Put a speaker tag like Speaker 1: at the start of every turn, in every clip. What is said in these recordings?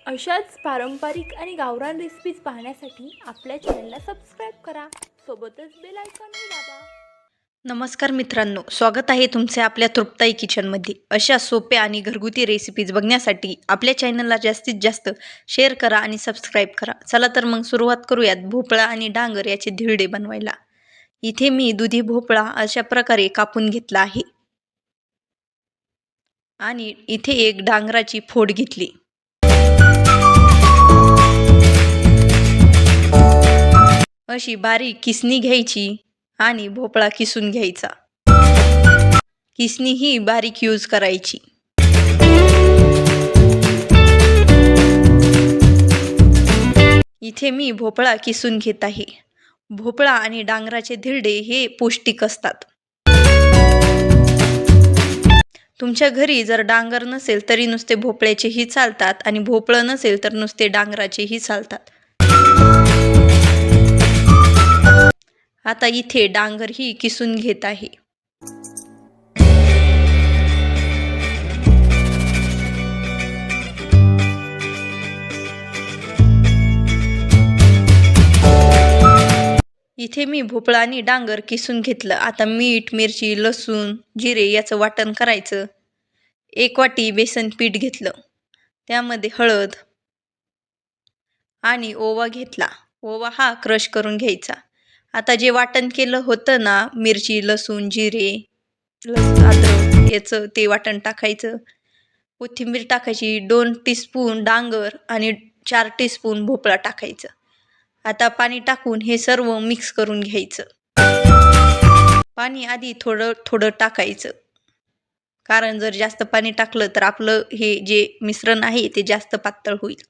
Speaker 1: अशाच पारंपरिक आणि गावरान रेसिपीज पाहण्यासाठी आपल्या चॅनलला सबस्क्राईब करा, सोबतच बेल आयकॉनही दाबा.
Speaker 2: नमस्कार मित्रांनो, स्वागत आहे तुमचे आपल्या तृप्ताई किचनमध्ये. अशा सोप्या आणि घरगुती रेसिपीज बघण्यासाठी आपल्या चॅनलला जास्तीत जास्त शेअर करा आणि सबस्क्राईब करा. चला तर मग सुरुवात करूयात भोपळा आणि डांगर याचे धिरडे बनवायला. इथे मी दुधी भोपळा अशा प्रकारे कापून घेतला आहे आणि इथे एक डांगराची फोड घेतली. अशी बारीक किसणी घ्यायची आणि भोपळा किसून घ्यायचा. किसणी ही बारीक यूज करायची. इथे मी भोपळा किसून घेत आहे. भोपळा आणि डांगराचे धिरडे हे पौष्टिक असतात. तुमच्या घरी जर डांगर नसेल तरी नुसते भोपळ्याचेही चालतात आणि भोपळं नसेल तर नुसते डांगराचेही चालतात. आता इथे डांगर ही किसून घेत आहे. इथे मी भोपळा आणि डांगर किसून घेतलं. आता मीठ, मिरची, लसूण, जिरे याचं वाटण करायचं. 1 वाटी बेसन पीठ घेतलं. त्यामध्ये हळद आणि ओवा घेतला. ओवा हा क्रश करून घ्यायचा. आता जे वाटण केलं होतं ना, मिरची, लसूण, जिरे, अद्रक याचं ते वाटण टाकायचं. कोथिंबीर टाकायची. 2 टीस्पून डांगर आणि 4 टीस्पून भोपळा टाकायचं. आता पाणी टाकून हे सर्व मिक्स करून घ्यायचं. पाणी आधी थोडं थोडं टाकायचं, कारण जर जास्त पाणी टाकलं तर आपलं हे जे मिश्रण आहे ते जास्त पातळ होईल.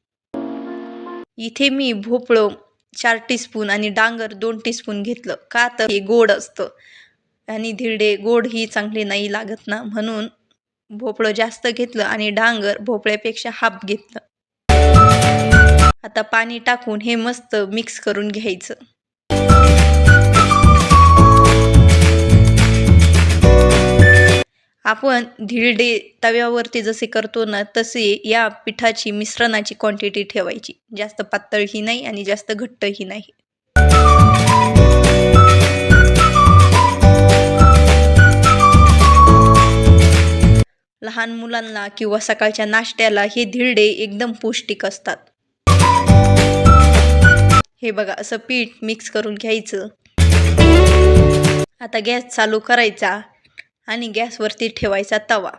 Speaker 2: इथे मी भोपळं 4 टीस्पून आणि डांगर 2 टीस्पून घेतलं. का तर हे गोड असतं आणि धिरडे गोड ही चांगले नाही लागत ना, म्हणून भोपळं जास्त घेतलं आणि डांगर भोपळ्यापेक्षा हाफ घेतलं. आता पाणी टाकून हे मस्त मिक्स करून घ्यायचं. आपण धिरडे तव्यावरती जसे करतो ना, तसे या पिठाची मिश्रणाची क्वांटिटी ठेवायची. जास्त पातळही नाही आणि जास्त घट्टही नाही. लहान मुलांना किंवा सकाळच्या नाश्त्याला हे धिरडे एकदम पौष्टिक असतात. हे बघा, असं पीठ मिक्स करून घ्यायचं. आता गॅस चालू करायचा आणि गॅसवरती ठेवायचा तवा.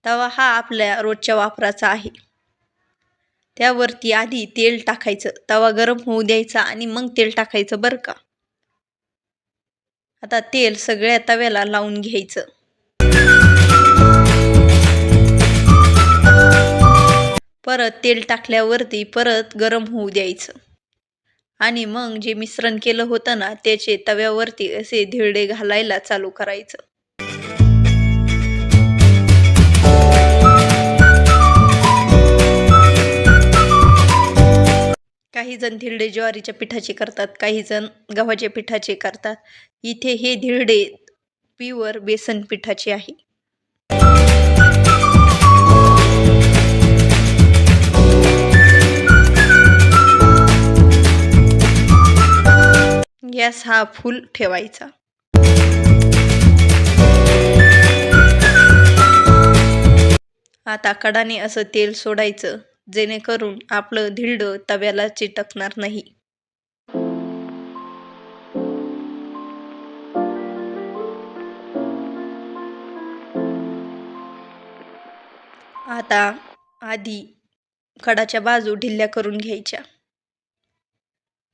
Speaker 2: तवा हा आपल्या रोजच्या वापराचा आहे. त्यावरती आधी तेल टाकायचं. तवा गरम होऊ द्यायचा आणि मग तेल टाकायचं बरं का. आता तेल सगळ्या तव्याला लावून घ्यायचं. परत तेल टाकल्यावरती परत गरम होऊ द्यायचं आणि मग जे मिश्रण केलं होतं ना, त्याचे तव्यावरती असे धिरडे घालायला चालू करायचं. काही जण धिरडे ज्वारीच्या पिठाचे करतात, काही जण गव्हाच्या पिठाचे करतात. इथे हे धिरडे प्युअर बेसन पिठाचे आहे. गॅस हा फुल ठेवायचा. आता कडाने असं तेल सोडायचं, जेणेकरून आपलं धिरडं तव्याला चिटकणार नाही. आता आधी कडाच्या बाजू ढिल्या करून घ्यायच्या.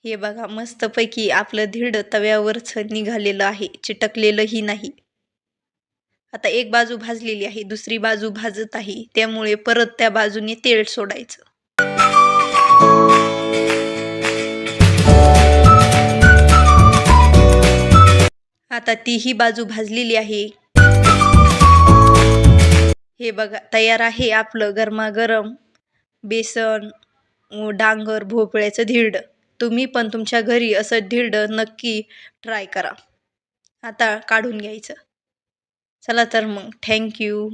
Speaker 2: हे बघा, मस्तपैकी आपलं धिरडं तव्यावरच निघालेलं आहे, चिटकलेलंही नाही. आता एक बाजू भाजलेली आहे, दुसरी बाजू भाजत आहे, त्यामुळे परत त्या बाजूने तेल सोडायचं. आता तीही बाजू भाजलेली आहे. हे बघा, तयार आहे आपलं गरमागरम बेसन डांगर भोपळ्याचं धिरडं. तुम्ही पण तुमच्या घरी असं धिरडं नक्की ट्राय करा. आता काढून घ्यायचं. चला तर मग, थँक्यू.